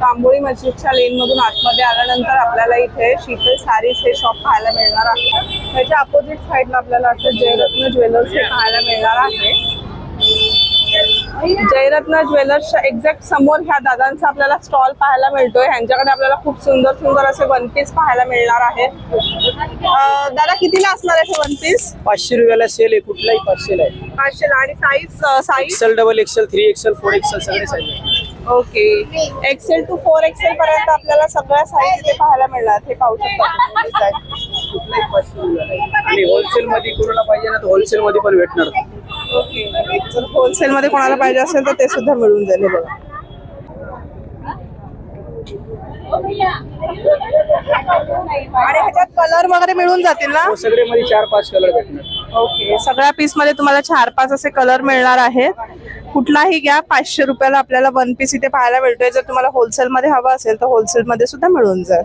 तांबोळी मस्जिदच्या लेन मधून आतमध्ये आल्यानंतर आपल्याला इथे शीतल सारीज हे शॉप पाहायला मिळणार आहे। त्याच्या अपोजिट साइडला आपल्याला असं जयरत्न ज्वेलर्स हे पाहायला मिळणार आहे। जयरत्न ज्वेलर्सच्या एक्झॅक्ट समोर ह्या दादांचा आपल्याला स्टॉल पाहायला मिळतोय। ह्यांच्याकडे आपल्याला खूप सुंदर सुंदर असे वन पीस पाहायला मिळणार आहेत। दादा कितीला असणार आहे वन पीस? 500 रुपयाला सेल आहे, कुठलाही 500 आहे। 500 आणि size Excel, double XL, 3XL, 4XL सगळे साईज आहेत। ओके, एक्सेल टू 4XL पर्यंत आपल्याला सगळ्या साईज इथे पाहायला मिळणार। हे पाहू शकता कुठलाही 500 रुपयाला आणि होलसेल मध्ये कोणाला पाहिजे ना तर होलसेल मध्ये पण भेटणार। ओके, जर होलसेल मध्ये कोणाला पाहिजे असेल तर ते सुद्धा मिळून जाईल। बघा आणि ह्याच्यात कलर वगैरे मिळून जातील ना? सगळे मध्ये 4-5 कलर भेटणार। ओके, सगळ्या पीस मध्ये तुम्हाला 4-5 असे कलर मिळणार आहेत। कुठलाही घ्या, 500 रुपयाला आपल्याला वन पीस इथे पाहायला मिळतोय। जर तुम्हाला होलसेल मध्ये हवा असेल तर होलसेल मध्ये सुद्धा मिळून जाईल।